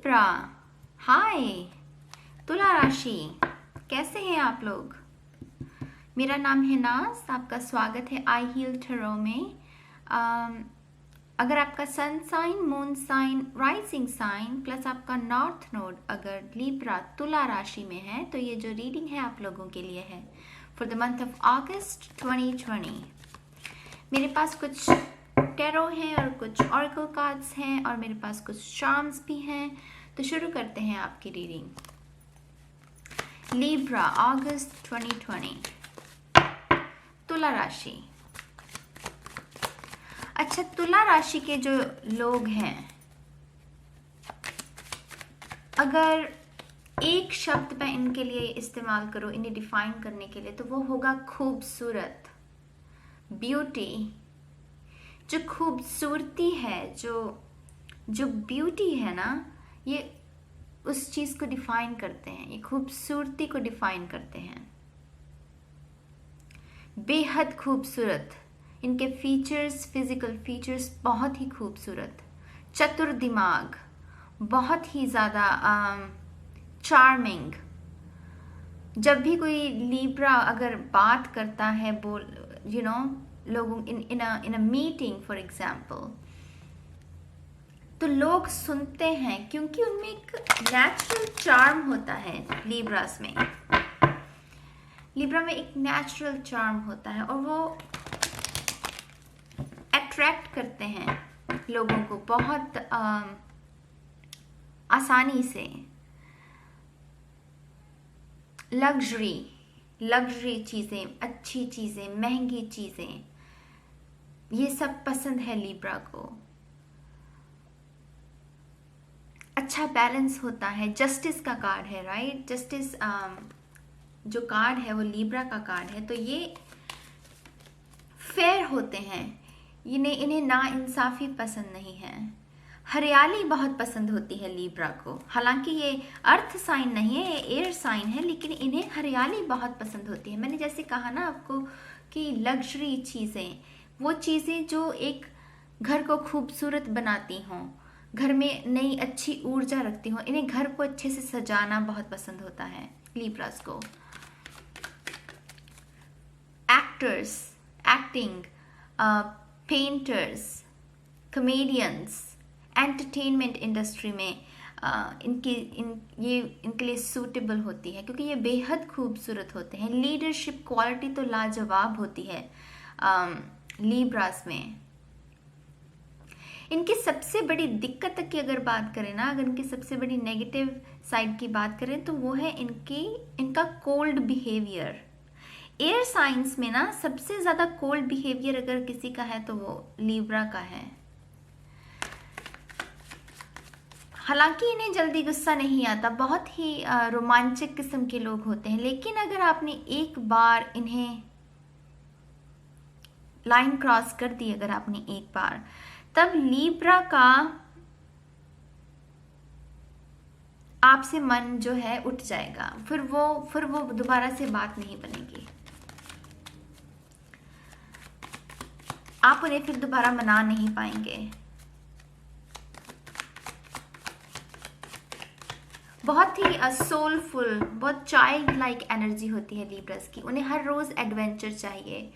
Libra, हाय। तुला राशि, कैसे हैं आप लोग? मेरा नाम है नाज, आपका स्वागत है आई हील टैरो में। अगर आपका sun sign, moon sign, rising sign plus आपका नॉर्थ नोड अगर लिब्रा तुला राशि में है तो ये जो रीडिंग है आप लोगों के लिए है फॉर द मंथ ऑफ अगस्त 2020। मेरे पास कुछ टैरो हैं और कुछ ऑरेकल कार्ड्स हैं और मेरे पास कुछ चार्म्स भी हैं। तो शुरू करते हैं आपकी रीडिंग। लिब्रा अगस्त 2020, तुला राशि। अच्छा, तुला राशि के जो लोग हैं, अगर एक शब्द मैं इनके लिए इस्तेमाल करूं इन्हें डिफाइन करने के लिए तो वो होगा खूबसूरत, ब्यूटी। जो खूबसूरती है, जो ब्यूटी है ना, ये उस चीज को डिफाइन करते हैं, ये खूबसूरती को डिफाइन करते हैं। बेहद खूबसूरत, इनके फीचर्स, फिजिकल फीचर्स बहुत ही खूबसूरत। चतुर दिमाग, बहुत ही ज़्यादा चार्मिंग। जब भी कोई लिब्रा अगर बात करता है, बोल लोगों इन अ मीटिंग फॉर एग्जाम्पल, तो लोग सुनते हैं क्योंकि उनमें एक नेचुरल चार्म होता है। लिब्रा में एक नेचुरल चार्म होता है और वो अट्रैक्ट करते हैं लोगों को बहुत आसानी से। लग्जरी चीज़ें, अच्छी चीज़ें, महंगी चीज़ें, ये सब पसंद है लिब्रा को। अच्छा बैलेंस होता है। जस्टिस का कार्ड है, राइट? जस्टिस जो कार्ड है वो लिब्रा का कार्ड है, तो ये फेयर होते हैं। इन्हें ना इंसाफी पसंद नहीं है। हरियाली बहुत पसंद होती है लिब्रा को। हालांकि ये अर्थ साइन नहीं है, ये एयर साइन है, लेकिन इन्हें हरियाली बहुत पसंद होती है। मैंने जैसे कहा ना आपको कि लग्जरी चीज़ें, वो चीज़ें जो एक घर को खूबसूरत बनाती हों, घर में नई अच्छी ऊर्जा रखती हों, इन्हें घर को अच्छे से सजाना बहुत पसंद होता है लिब्रास को। Actors, acting, painters, comedians, entertainment industry में ये इनके लिए सूटेबल होती है क्योंकि ये बेहद खूबसूरत होते हैं। लीडरशिप क्वालिटी तो लाजवाब होती है लिब्रास में। इनकी सबसे बड़ी दिक्कत की अगर बात करें ना, अगर इनकी सबसे बड़ी नेगेटिव साइड की बात करें तो वो है इनका कोल्ड बिहेवियर। एयर साइंस में ना सबसे ज़्यादा कोल्ड बिहेवियर अगर किसी का है तो वो लिब्रा का है। हालांकि इन्हें जल्दी गुस्सा नहीं आता, बहुत ही रोमांचक किस्म के लोग होते हैं, लेकिन अगर आपने एक बार इन्हें लाइन क्रॉस कर दी, अगर आपने एक बार, तब लिब्रा का आपसे मन जो है उठ जाएगा। फिर वो दोबारा से बात नहीं बनेगी। आप उन्हें फिर दोबारा मना नहीं पाएंगे। बहुत ही सोलफुल, बहुत चाइल्ड लाइक एनर्जी होती है लिब्रस की। उन्हें हर रोज एडवेंचर चाहिए,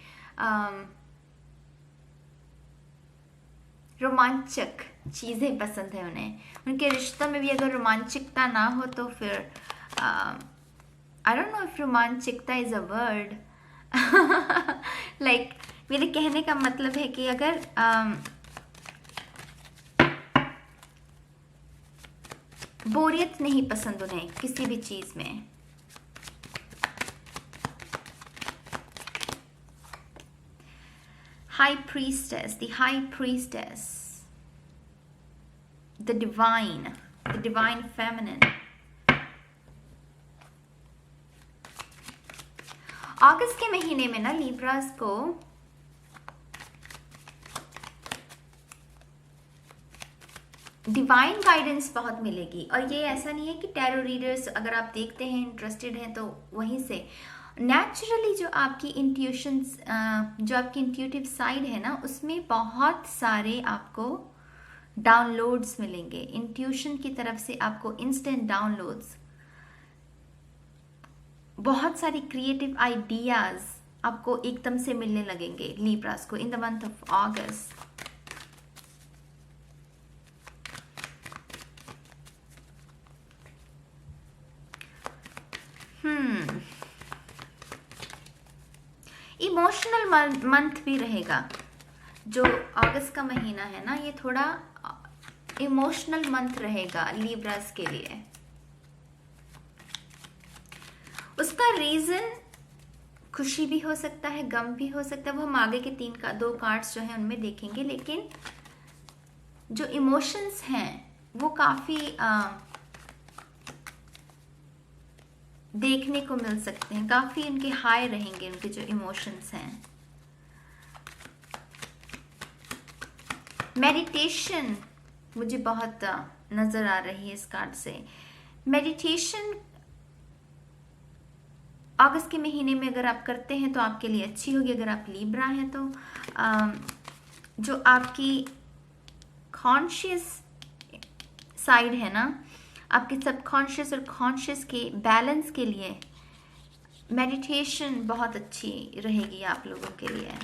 रोमांचक चीज़ें पसंद है उन्हें। उनके रिश्तों में भी अगर रोमांचकता ना हो तो फिर आई डोंट नो इफ रोमांचकता इज अ वर्ड लाइक मेरे कहने का मतलब है कि अगर बोरियत नहीं पसंद उन्हें किसी भी चीज में। High Priestess, the High Priestess, the Divine Feminine. अगस्त के महीने में ना लिब्रास को डिवाइन गाइडेंस बहुत मिलेगी। और ये ऐसा नहीं है कि टैरो रीडर्स अगर आप देखते हैं, इंटरेस्टेड हैं, तो वहीं से नेचुरली जो आपकी इंट्यूटिव साइड है ना, उसमें बहुत सारे आपको डाउनलोड्स मिलेंगे, इंट्यूशन की तरफ से आपको इंस्टेंट डाउनलोड्स, बहुत सारी क्रिएटिव आइडियाज आपको एकदम से मिलने लगेंगे लीब्रास को इन the month of August. Emotional month भी रहेगा। जो अगस्त का महीना है ना, ये थोड़ा इमोशनल मंथ रहेगा लीब्रास के लिए। उसका रीजन खुशी भी हो सकता है, गम भी हो सकता है, वो हम आगे के 2 कार्ड्स जो हैं उनमें देखेंगे। लेकिन जो इमोशंस हैं वो काफी देखने को मिल सकते हैं, काफी उनके हाई रहेंगे, उनके जो इमोशंस हैं। मेडिटेशन मुझे बहुत नजर आ रही है इस कार्ड से। मेडिटेशन अगस्त के महीने में अगर आप करते हैं तो आपके लिए अच्छी होगी। अगर आप लीब्रा हैं तो जो आपकी कॉन्शियस साइड है ना, आपके सबकॉन्शियस और कॉन्शियस के बैलेंस के लिए मेडिटेशन बहुत अच्छी रहेगी आप लोगों के लिए।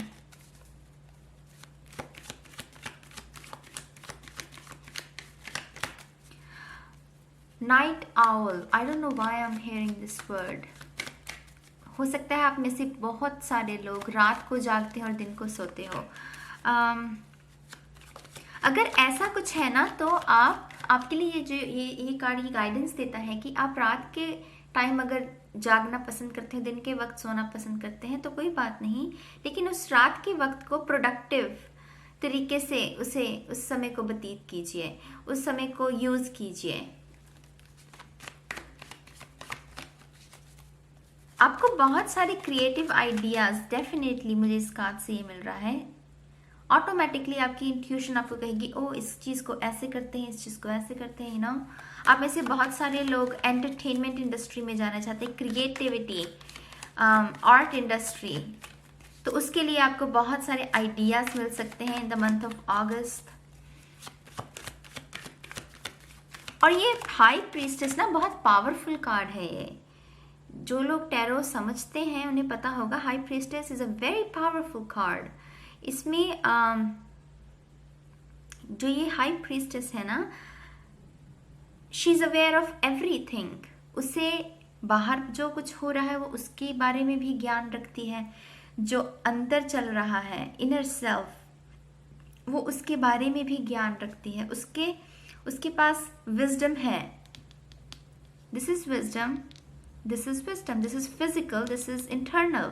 Night owl, I don't know why I am hearing this word. हो सकता है आप में से बहुत सारे लोग रात को जागते हैं और दिन को सोते हो। अगर ऐसा कुछ है ना तो आपके लिए ये कार्ड ये गाइडेंस देता है कि आप रात के टाइम अगर जागना पसंद करते हैं, दिन के वक्त सोना पसंद करते हैं तो कोई बात नहीं, लेकिन उस रात के वक्त को प्रोडक्टिव तरीके से उस समय को व्यतीत कीजिए, उस समय को यूज कीजिए। आपको बहुत सारे क्रिएटिव आइडियाज डेफिनेटली मुझे इस कार्ड से ये मिल रहा है। ऑटोमेटिकली आपकी इंट्यूशन आपको कहेगी ओ इस चीज को ऐसे करते हैं, इस चीज को ऐसे करते हैं। आप में से बहुत सारे लोग एंटरटेनमेंट इंडस्ट्री में जाना चाहते हैं, क्रिएटिविटी, आर्ट इंडस्ट्री, तो उसके लिए आपको बहुत सारे आइडियाज मिल सकते हैं इन द मंथ ऑफ अगस्त। और ये हाई प्रीस्टेस ना बहुत पावरफुल कार्ड है। ये जो लोग टैरो समझते हैं उन्हें पता होगा high priestess is a very powerful card. इसमें जो ये हाई प्रीस्टेस है ना, she is aware of everything. उसे बाहर जो कुछ हो रहा है वो उसके बारे में भी ज्ञान रखती है, जो अंदर चल रहा है इनर सेल्फ वो उसके बारे में भी ज्ञान रखती है। उसके पास विजडम है। This is wisdom, this is wisdom, this is physical, this is internal.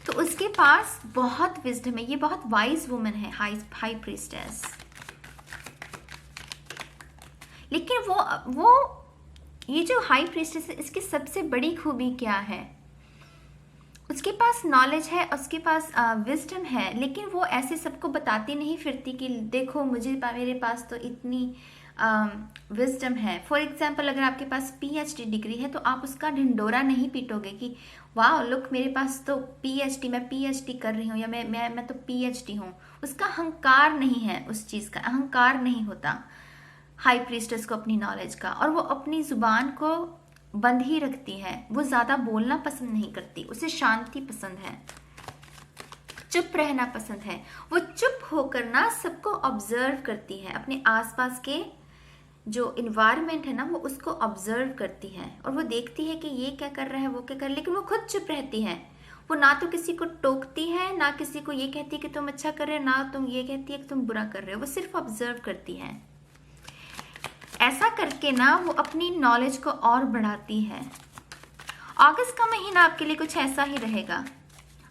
तो उसके पास बहुत विजडम है, ये बहुत वाइज वुमन है हाई प्रीस्टेस। लेकिन वो ये जो हाई प्रीस्टेस है इसकी सबसे बड़ी खूबी क्या है, उसके पास नॉलेज है, उसके पास विजडम है, लेकिन वो ऐसे सबको बताती नहीं फिरती कि देखो मेरे पास तो इतनी विजडम है। फॉर एग्जाम्पल अगर आपके पास PhD डिग्री है तो आप उसका ढिंडोरा नहीं पीटोगे कि वाह लुक मेरे पास तो PhD, मैं PhD कर रही हूँ या मैं तो PhD हूँ। उसका अहंकार नहीं है, उस चीज़ का अहंकार नहीं होता हाई प्रीस्टेस को अपनी नॉलेज का। और वो अपनी जुबान को बंद ही रखती है, वो ज़्यादा बोलना पसंद नहीं करती, उसे शांति पसंद है, चुप रहना पसंद है। वो चुप होकर ना सबको ऑब्जर्व करती है, अपने आसपास के जो इन्वायरमेंट है ना वो उसको ऑब्जर्व करती है और वो देखती है कि ये क्या कर रहा है, वो क्या कर रहा है, लेकिन वो खुद चुप रहती है। वो ना तो किसी को टोकती है, ना किसी को ये कहती है कि तुम अच्छा कर रहे हो, ना तुम ये कहती है कि तुम बुरा कर रहे हो। वो सिर्फ ऑब्जर्व करती है। ऐसा करके ना वो अपनी नॉलेज को और बढ़ाती है। अगस्त का महीना आपके लिए कुछ ऐसा ही रहेगा।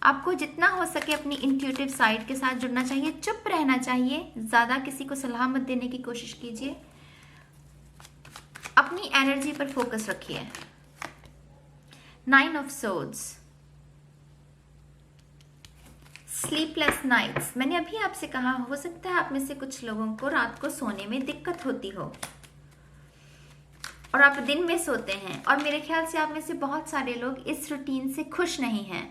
आपको जितना हो सके अपनी इंट्यूटिव साइड के साथ जुड़ना चाहिए, चुप रहना चाहिए, ज्यादा किसी को सलाह मत देने की कोशिश कीजिए, अपनी एनर्जी पर फोकस रखिए। 9 ऑफ सोर्ड्स, स्लीपलेस नाइट्स। मैंने अभी आपसे कहा हो सकता है आप में से कुछ लोगों को रात को सोने में दिक्कत होती हो और आप दिन में सोते हैं, और मेरे ख्याल से आप में से बहुत सारे लोग इस रूटीन से खुश नहीं हैं।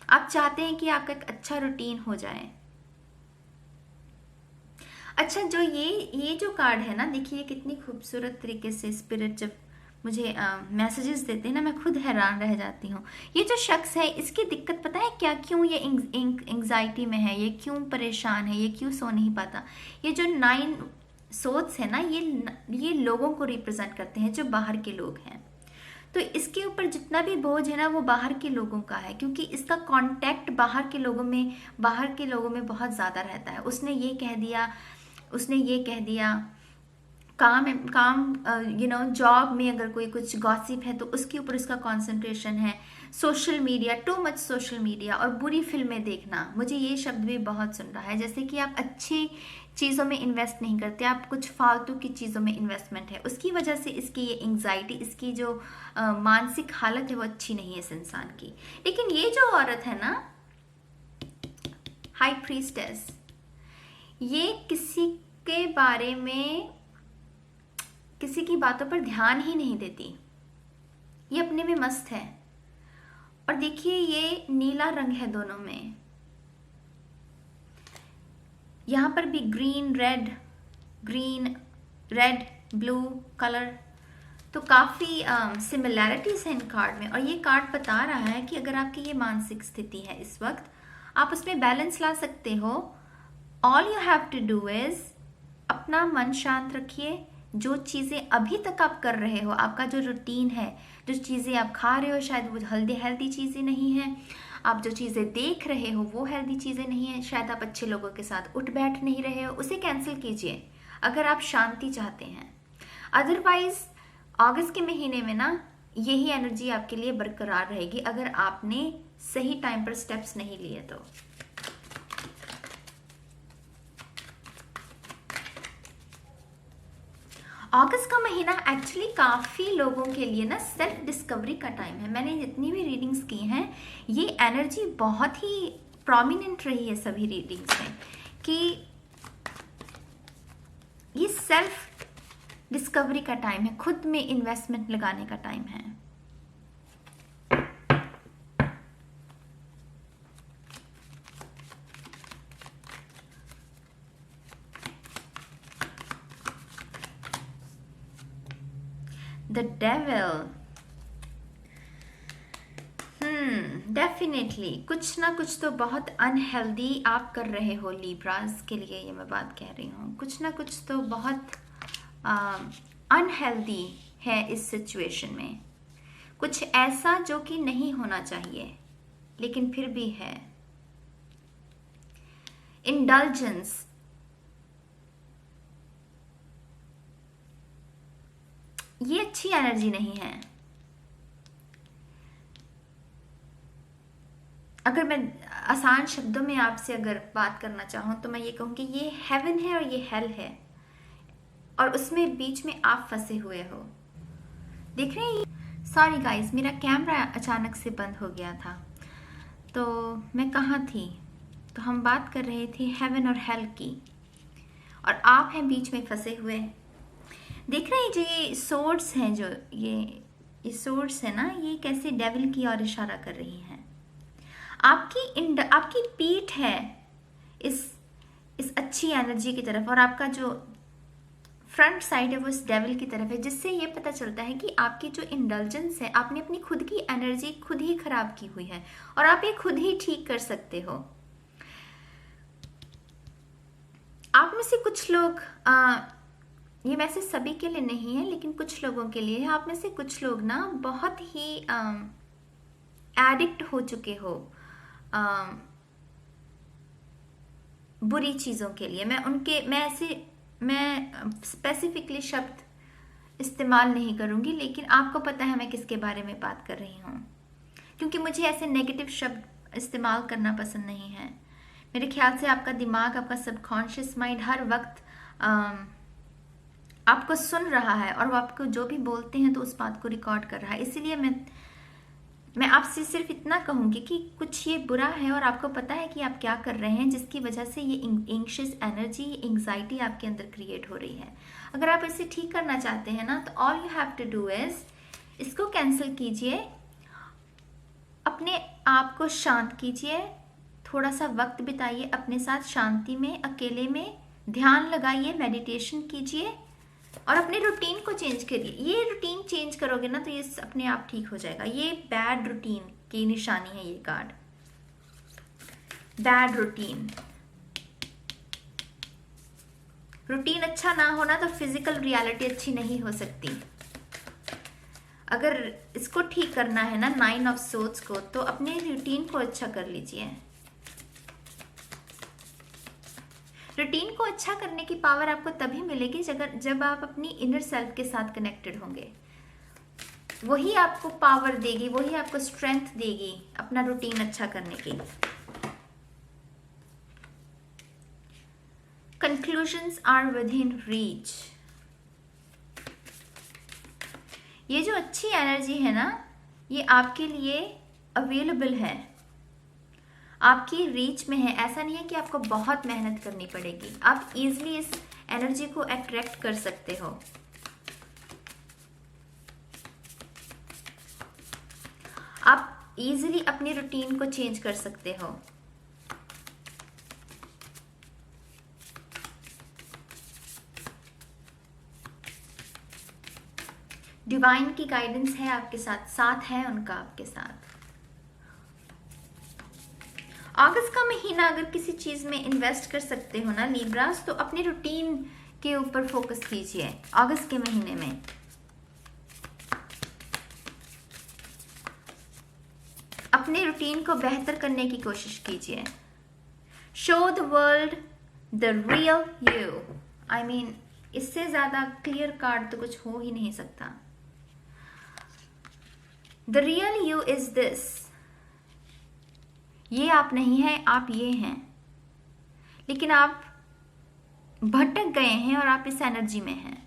आप चाहते हैं कि आपका एक अच्छा रूटीन हो जाए, अच्छा, जो ये जो कार्ड है ना, देखिए कितनी खूबसूरत तरीके से स्पिरिट जब मुझे मैसेजेस देते हैं ना, मैं खुद हैरान रह जाती हूँ। ये जो शख्स है, इसकी दिक्कत पता है क्या, क्यों ये एंग्जाइटी में है, ये क्यों परेशान है, ये क्यों सो नहीं पाता। ये जो 9 सोल्स है ना, ये लोगों को रिप्रेजेंट करते हैं, जो बाहर के लोग हैं। तो इसके ऊपर जितना भी बोझ है ना, वो बाहर के लोगों का है, क्योंकि इसका कांटेक्ट बाहर के लोगों में बहुत ज़्यादा रहता है। उसने ये कह दिया, काम जॉब में अगर कोई कुछ गॉसिप है तो उसके ऊपर उसका कंसंट्रेशन है। Social media, too much social media और बुरी फिल्में देखना, मुझे ये शब्द भी बहुत सुन रहा है। जैसे कि आप अच्छी चीज़ों में इन्वेस्ट नहीं करते, आप कुछ फालतू की चीज़ों में इन्वेस्टमेंट है, उसकी वजह से इसकी ये एंग्जाइटी, इसकी जो मानसिक हालत है वो अच्छी नहीं है इस इंसान की। लेकिन ये जो औरत है ना, हाई प्रीस्टेस, ये किसी के बारे में, किसी की बातों पर ध्यान ही नहीं देती, ये अपने में मस्त है। और देखिए ये नीला रंग है दोनों में, यहाँ पर भी ग्रीन रेड ब्लू कलर, तो काफ़ी सिमिलैरिटीज है इन कार्ड में। और ये कार्ड बता रहा है कि अगर आपकी ये मानसिक स्थिति है इस वक्त, आप उसमें बैलेंस ला सकते हो। All you have to do is अपना मन शांत रखिए। जो चीज़ें अभी तक आप कर रहे हो, आपका जो रूटीन है, जो चीज़ें आप खा रहे हो, शायद वो हेल्दी चीज़ें नहीं हैं। आप जो चीज़ें देख रहे हो वो हेल्दी चीज़ें नहीं हैं। शायद आप अच्छे लोगों के साथ उठ बैठ नहीं रहे हो, उसे कैंसिल कीजिए अगर आप शांति चाहते हैं। अदरवाइज अगस्त के महीने में ना यही एनर्जी आपके लिए बरकरार रहेगी, अगर आपने सही टाइम पर स्टेप्स नहीं लिए तो। अगस्त का महीना एक्चुअली काफ़ी लोगों के लिए ना सेल्फ डिस्कवरी का टाइम है। मैंने जितनी भी रीडिंग्स की हैं, ये एनर्जी बहुत ही प्रोमिनेंट रही है सभी रीडिंग्स में, कि ये सेल्फ डिस्कवरी का टाइम है, खुद में इन्वेस्टमेंट लगाने का टाइम है। द डेविल, डेफिनेटली कुछ ना कुछ तो बहुत अनहेल्दी आप कर रहे हो लिब्रास के लिए, ये मैं बात कह रही हूँ। कुछ ना कुछ तो बहुत अनहेल्दी है इस सिचुएशन में, कुछ ऐसा जो कि नहीं होना चाहिए लेकिन फिर भी है। इंडल्जेंस, ये अच्छी एनर्जी नहीं है। अगर मैं आसान शब्दों में आपसे अगर बात करना चाहूँ तो मैं ये कहूँ कि ये हेवन है और ये हेल है, और उसमें बीच में आप फंसे हुए हो। देख रहे हैं, सॉरी गाइस, मेरा कैमरा अचानक से बंद हो गया था, तो मैं कहाँ थी, तो हम बात कर रहे थे हेवन और हेल की, और आप हैं बीच में फंसे हुए। देख रहे हैं जो ये सोर्ड्स हैं, जो ये सोर्ड्स है ना, ये कैसे डेविल की ओर इशारा कर रही हैं। आपकी पीठ है इस अच्छी एनर्जी की तरफ, और आपका जो फ्रंट साइड है वो इस डेविल की तरफ है, जिससे ये पता चलता है कि आपकी जो इंडल्जेंस है, आपने अपनी खुद की एनर्जी खुद ही खराब की हुई है, और आप ये खुद ही ठीक कर सकते हो। आप में से कुछ लोग, ये मैसेज सभी के लिए नहीं है लेकिन कुछ लोगों के लिए है, आप में से कुछ लोग ना बहुत ही एडिक्ट हो चुके हो बुरी चीज़ों के लिए। मैं स्पेसिफिकली शब्द इस्तेमाल नहीं करूँगी, लेकिन आपको पता है मैं किसके बारे में बात कर रही हूँ, क्योंकि मुझे ऐसे नेगेटिव शब्द इस्तेमाल करना पसंद नहीं है। मेरे ख्याल से आपका दिमाग, आपका सबकॉन्शियस माइंड हर वक्त आपको सुन रहा है, और वो आपको जो भी बोलते हैं तो उस बात को रिकॉर्ड कर रहा है। इसीलिए मैं आपसे सिर्फ इतना कहूँगी कि कुछ ये बुरा है और आपको पता है कि आप क्या कर रहे हैं, जिसकी वजह से ये एंग्शियस एनर्जी, एंग्जाइटी आपके अंदर क्रिएट हो रही है। अगर आप इसे ठीक करना चाहते हैं ना, तो all you have to do is इसको कैंसिल कीजिए, अपने आप को शांत कीजिए, थोड़ा सा वक्त बिताइए अपने साथ शांति में, अकेले में, ध्यान लगाइए, मेडिटेशन कीजिए और अपने रूटीन को चेंज करिए। ये रूटीन चेंज करोगे ना तो ये अपने आप ठीक हो जाएगा। ये बैड रूटीन की निशानी है ये कार्ड, बैड रूटीन। रूटीन अच्छा ना होना तो फिजिकल रियलिटी अच्छी नहीं हो सकती। अगर इसको ठीक करना है ना 9 ऑफ सोर्ड्स को, तो अपने रूटीन को अच्छा कर लीजिए। रूटीन को अच्छा करने की पावर आपको तभी मिलेगी जब आप अपनी इनर सेल्फ के साथ कनेक्टेड होंगे। वही आपको पावर देगी, वही आपको स्ट्रेंथ देगी अपना रूटीन अच्छा करने की। Conclusions are within reach. ये जो अच्छी एनर्जी है ना, ये आपके लिए अवेलेबल है, आपकी रीच में है। ऐसा नहीं है कि आपको बहुत मेहनत करनी पड़ेगी, आप इजीली इस एनर्जी को अट्रैक्ट कर सकते हो। आप इजीली अपनी रूटीन को चेंज कर सकते हो। डिवाइन की गाइडेंस है आपके साथ, साथ है उनका आपके साथ। अगस्त का महीना अगर किसी चीज में इन्वेस्ट कर सकते हो ना लिब्रास, तो अपने रूटीन के ऊपर फोकस कीजिए अगस्त के महीने में। अपने रूटीन को बेहतर करने की कोशिश कीजिए। Show the world the real you. I mean इससे ज्यादा क्लियर कार्ड तो कुछ हो ही नहीं सकता। The real you is this. ये आप नहीं हैं, आप ये हैं, लेकिन आप भटक गए हैं और आप इस एनर्जी में हैं।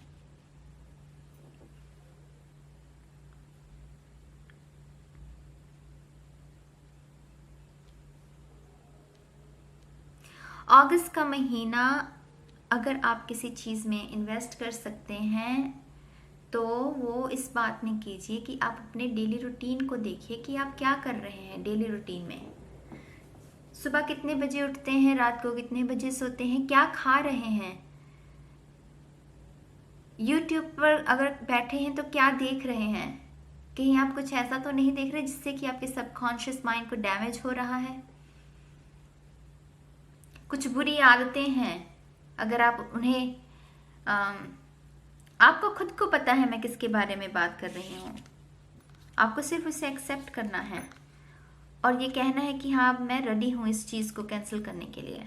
अगस्त का महीना अगर आप किसी चीज में इन्वेस्ट कर सकते हैं तो वो इस बात में कीजिए कि आप अपने डेली रूटीन को देखिए कि आप क्या कर रहे हैं डेली रूटीन में। सुबह कितने बजे उठते हैं, रात को कितने बजे सोते हैं, क्या खा रहे हैं, YouTube पर अगर बैठे हैं तो क्या देख रहे हैं, कहीं आप कुछ ऐसा तो नहीं देख रहे जिससे कि आपके सबकॉन्शियस माइंड को डैमेज हो रहा है। कुछ बुरी आदतें हैं, अगर आप उन्हें आपको खुद को पता है मैं किसके बारे में बात कर रही हूँ, आपको सिर्फ उसे एक्सेप्ट करना है और ये कहना है कि हाँ मैं रेडी हूँ इस चीज को कैंसिल करने के लिए।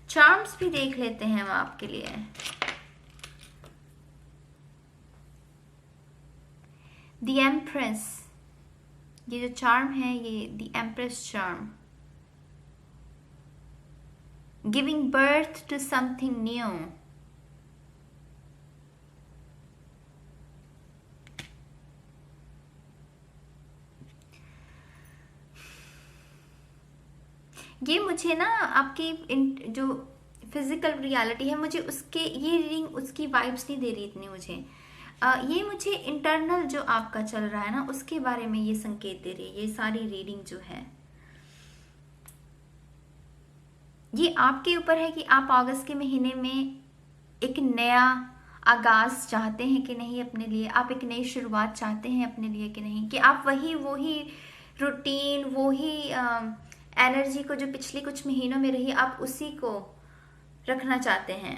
चार्म्स भी देख लेते हैं हम आपके लिए। द एम्प्रेस, ये जो चार्म है ये the empress charm. Giving birth to something new. ये मुझे ना आपकी जो फिजिकल रियलिटी है, मुझे उसके ये रीडिंग उसकी वाइब्स नहीं दे रही इतनी मुझे। ये मुझे इंटरनल जो आपका चल रहा है ना उसके बारे में ये संकेत दे रही है। ये सारी रीडिंग जो है ये आपके ऊपर है कि आप अगस्त के महीने में एक नया आगाज चाहते हैं कि नहीं अपने लिए, आप एक नई शुरुआत चाहते हैं अपने लिए कि नहीं, कि आप वही रूटीन वही एनर्जी को जो पिछले कुछ महीनों में रही आप उसी को रखना चाहते हैं।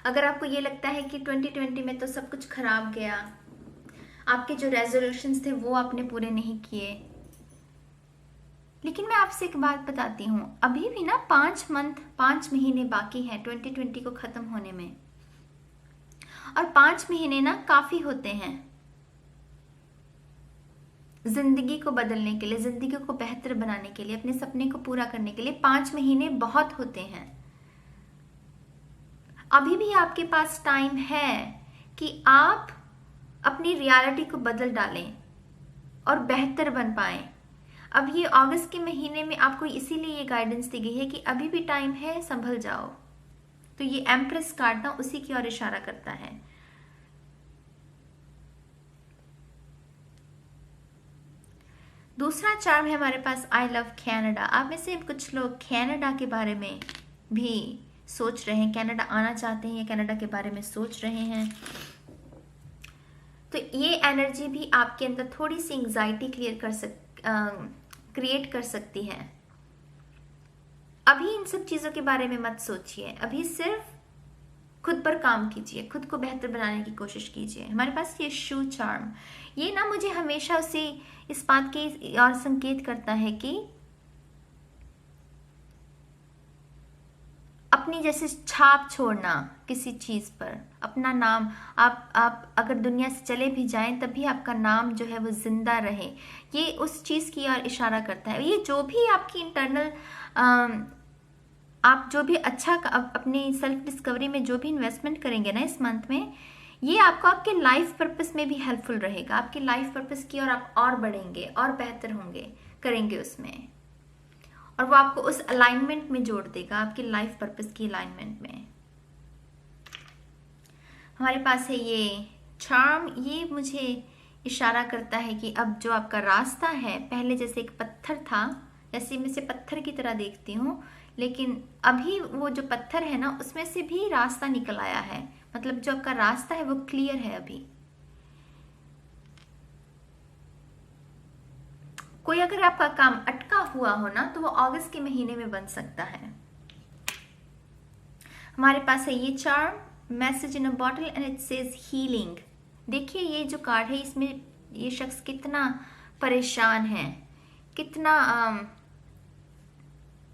अगर आपको ये लगता है कि 2020 में तो सब कुछ खराब गया, आपके जो रेजोल्यूशंस थे वो आपने पूरे नहीं किए, लेकिन मैं आपसे एक बात बताती हूँ, अभी भी ना 5 महीने बाकी हैं 2020 को खत्म होने में। और 5 महीने ना काफी होते हैं जिंदगी को बदलने के लिए, जिंदगी को बेहतर बनाने के लिए, अपने सपने को पूरा करने के लिए 5 महीने बहुत होते हैं। अभी भी आपके पास टाइम है कि आप अपनी रियलिटी को बदल डालें और बेहतर बन पाएं। अब ये अगस्त के महीने में आपको इसीलिए ये गाइडेंस दी गई है कि अभी भी टाइम है, संभल जाओ। तो ये एम्प्रेस कार्ड ना उसी की ओर इशारा करता है। दूसरा चार्म है हमारे पास आई लव कनाडा। आप में से कुछ लोग कनाडा के बारे में भी सोच रहे हैं, कनाडा आना चाहते हैं या कनाडा के बारे में सोच रहे हैं। तो ये एनर्जी भी आपके अंदर थोड़ी सी एंग्जाइटी क्रिएट कर सकती है। अभी इन सब चीज़ों के बारे में मत सोचिए, अभी सिर्फ खुद पर काम कीजिए, खुद को बेहतर बनाने की कोशिश कीजिए। हमारे पास ये शू चार्म, ये ना मुझे हमेशा उसे इस बात के और संकेत करता है कि अपनी जैसे छाप छोड़ना किसी चीज़ पर, अपना नाम, आप अगर दुनिया से चले भी जाएं तब भी आपका नाम जो है वो जिंदा रहे, ये उस चीज़ की ओर इशारा करता है। ये जो भी आपकी इंटरनल आप जो भी अच्छा अपनी सेल्फ डिस्कवरी में जो भी इन्वेस्टमेंट करेंगे ना इस मंथ में, ये आपको आपके लाइफ पर्पस में भी हेल्पफुल रहेगा। आपके लाइफ पर्पस की और आप और बढ़ेंगे और बेहतर होंगे, करेंगे उसमें, और वो आपको उस अलाइनमेंट में जोड़ देगा, आपकी लाइफ पर्पस की अलाइनमेंट में। हमारे पास है ये चार्म, ये मुझे इशारा करता है कि अब जो आपका रास्ता है, पहले जैसे एक पत्थर था, जैसे मैं इसे पत्थर की तरह देखती हूँ, लेकिन अभी वो जो पत्थर है ना उसमें से भी रास्ता निकल आया है। मतलब जो आपका रास्ता है वो क्लियर है अभी। कोई अगर आपका काम अटका हुआ हो ना तो वो अगस्त के महीने में बन सकता है। हमारे पास है ये charm, message in a bottle and it says healing. देखिए ये जो कार्ड है इसमें ये शख्स कितना परेशान है, कितना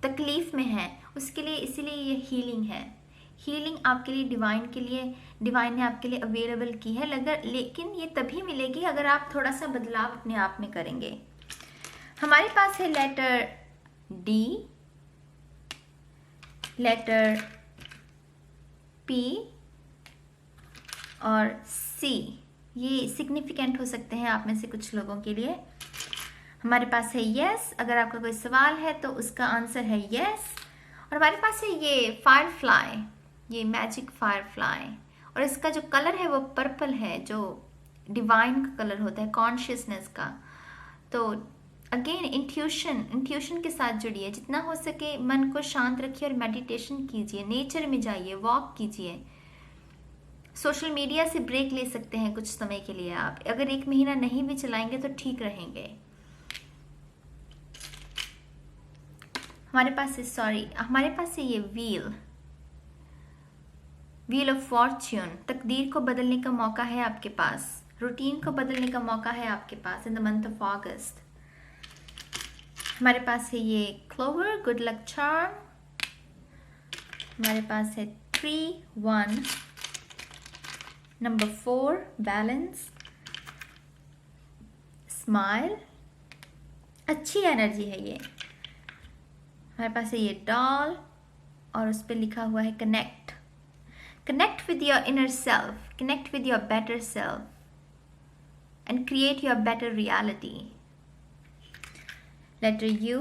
तकलीफ में है, उसके लिए इसीलिए ये हीलिंग है। हीलिंग आपके लिए डिवाइन ने आपके लिए अवेलेबल की है, लेकिन ये तभी मिलेगी अगर आप थोड़ा सा बदलाव अपने आप में करेंगे। हमारे पास है लेटर डी, लेटर पी और सी। ये सिग्निफिकेंट हो सकते हैं आप में से कुछ लोगों के लिए। हमारे पास है यस, अगर आपका कोई सवाल है तो उसका आंसर है यस। और हमारे पास है ये फायरफ्लाई, ये मैजिक फायरफ्लाई, और इसका जो कलर है वो पर्पल है, जो डिवाइन का कलर होता है, कॉन्शियसनेस का। तो अगेन इंट्यूशन के साथ जुड़िए, जितना हो सके मन को शांत रखिए और मेडिटेशन कीजिए, नेचर में जाइए, वॉक कीजिए। सोशल मीडिया से ब्रेक ले सकते हैं कुछ समय के लिए आप, अगर 1 महीना नहीं भी चलाएंगे तो ठीक रहेंगे। हमारे पास है ये व्हील ऑफ फॉर्च्यून। तकदीर को बदलने का मौका है आपके पास, रूटीन को बदलने का मौका है आपके पास in the month of August. हमारे पास है ये क्लोवर, गुड लक चार्म। हमारे पास है 3, 1, नंबर 4, बैलेंस, स्माइल, अच्छी एनर्जी है ये। हमारे पास है ये डॉल और उस पर लिखा हुआ है connect with your inner self, connect with your better self and create your better reality. Letter U.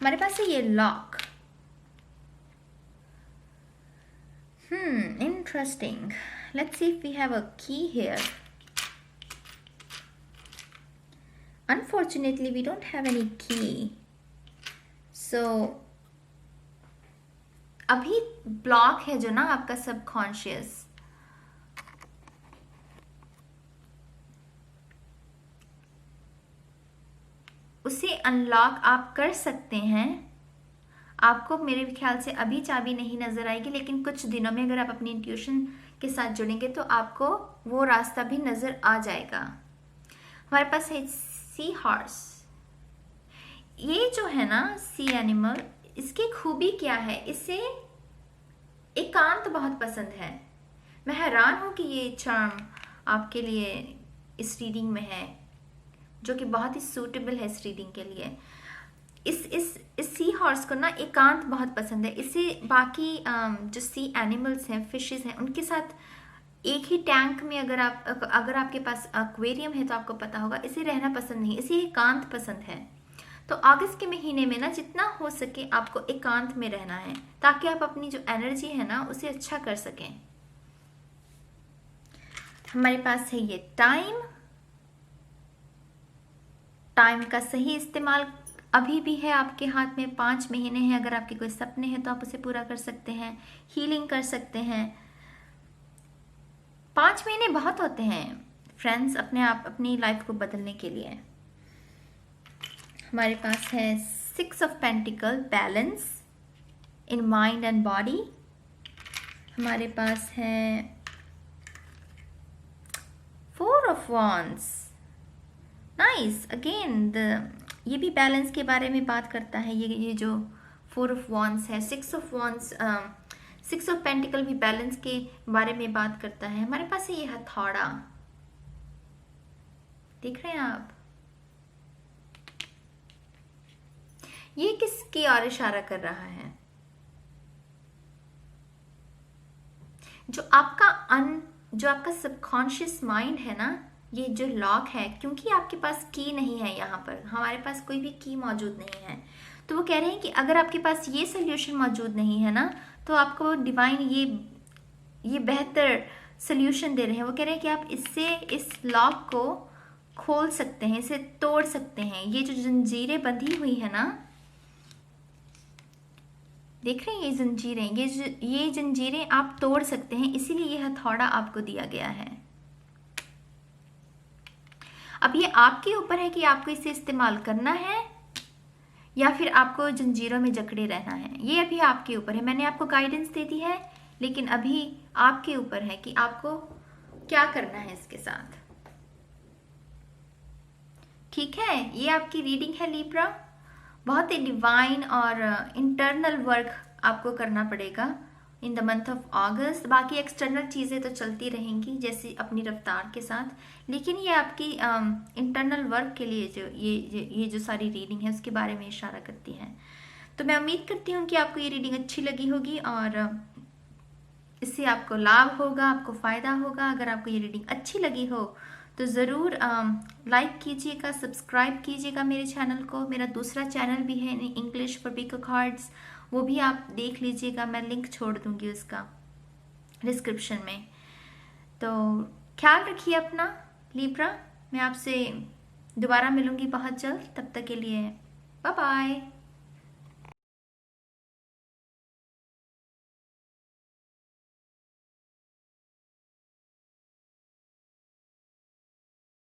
हमारे पास है ये lock. Interesting. Let's see if we have a key here. Unfortunately, we don't have any key. So, अभी block है जो ना आपका subconscious, उसे अनलॉक आप कर सकते हैं। आपको मेरे ख्याल से अभी चाबी नहीं नजर आएगी, लेकिन कुछ दिनों में अगर आप अपनी इंट्यूशन के साथ जुड़ेंगे तो आपको वो रास्ता भी नजर आ जाएगा। हमारे पास है सी हॉर्स। ये जो है ना सी एनिमल, इसकी खूबी क्या है, इसे एकांत बहुत पसंद है। मैं हैरान हूं कि ये चार्म आपके लिए इस रीडिंग में है, जो कि बहुत ही सूटेबल है इस रीडिंग के लिए। इस सी हॉर्स को ना एकांत बहुत पसंद है। इसे बाकी जो सी एनिमल्स हैं, फिशेस हैं, उनके साथ एक ही टैंक में अगर आपके पास एक्वेरियम है तो आपको पता होगा, इसे रहना पसंद नहीं, इसे एकांत पसंद है। तो अगस्त के महीने में ना जितना हो सके आपको एकांत में रहना है, ताकि आप अपनी जो एनर्जी है ना उसे अच्छा कर सकें। हमारे पास है ये टाइम, टाइम का सही इस्तेमाल अभी भी है आपके हाथ में। 5 महीने हैं, अगर आपके कोई सपने हैं तो आप उसे पूरा कर सकते हैं, हीलिंग कर सकते हैं। 5 महीने बहुत होते हैं फ्रेंड्स अपनी लाइफ को बदलने के लिए। हमारे पास है 6 of pentacle, balance in mind and body. हमारे पास है 4 ऑफ वॉन्ड्स, नाइस। अगेन ये भी बैलेंस के बारे में बात करता है। ये जो 4 ऑफ वॉन्ड्स है, 6 ऑफ वॉन्ड्स, 6 ऑफ पेंटिकल भी बैलेंस के बारे में बात करता है। हमारे पास है ये हथौड़ा, देख रहे हैं आप? ये किसकी ओर इशारा कर रहा है? जो आपका सबकॉन्शियस माइंड है ना, ये जो लॉक है, क्योंकि आपके पास की नहीं है, यहाँ पर हमारे पास कोई भी की मौजूद नहीं है, तो वो कह रहे हैं कि अगर आपके पास ये सोल्यूशन मौजूद नहीं है ना, तो आपको डिवाइन ये बेहतर सोल्यूशन दे रहे हैं। वो कह रहे हैं कि आप इस लॉक को खोल सकते हैं, इसे तोड़ सकते हैं। ये जो जंजीरें बंधी हुई है ना, देख रहे हैं ये जंजीरें, ये जंजीरें आप तोड़ सकते हैं, इसीलिए ये हथौड़ा आपको दिया गया है। अब ये आपके ऊपर है कि आपको इसे इस्तेमाल करना है या फिर आपको जंजीरों में जकड़े रहना है। ये अभी आपके ऊपर है। मैंने आपको गाइडेंस दे दी है, लेकिन अभी आपके ऊपर है कि आपको क्या करना है इसके साथ। ठीक है, ये आपकी रीडिंग है लिब्रा। बहुत ही डिवाइन और इंटरनल वर्क आपको करना पड़ेगा इन द मंथ ऑफ अगस्त। बाकी एक्सटर्नल चीज़ें तो चलती रहेंगी जैसे अपनी रफ्तार के साथ, लेकिन ये आपकी इंटरनल वर्क के लिए जो ये जो सारी रीडिंग है उसके बारे में इशारा करती है। तो मैं उम्मीद करती हूँ कि आपको ये रीडिंग अच्छी लगी होगी और इससे आपको लाभ होगा, आपको फ़ायदा होगा। अगर आपको ये रीडिंग अच्छी लगी हो तो ज़रूर लाइक कीजिएगा, सब्सक्राइब कीजिएगा मेरे चैनल को। मेरा दूसरा चैनल भी है इंग्लिश फॉर पिक कार्ड्स, वो भी आप देख लीजिएगा, मैं लिंक छोड़ दूंगी उसका डिस्क्रिप्शन में। तो ख्याल रखिए अपना लिब्रा। मैं आपसे दोबारा मिलूंगी बहुत जल्द, तब तक के लिए बाय बाय।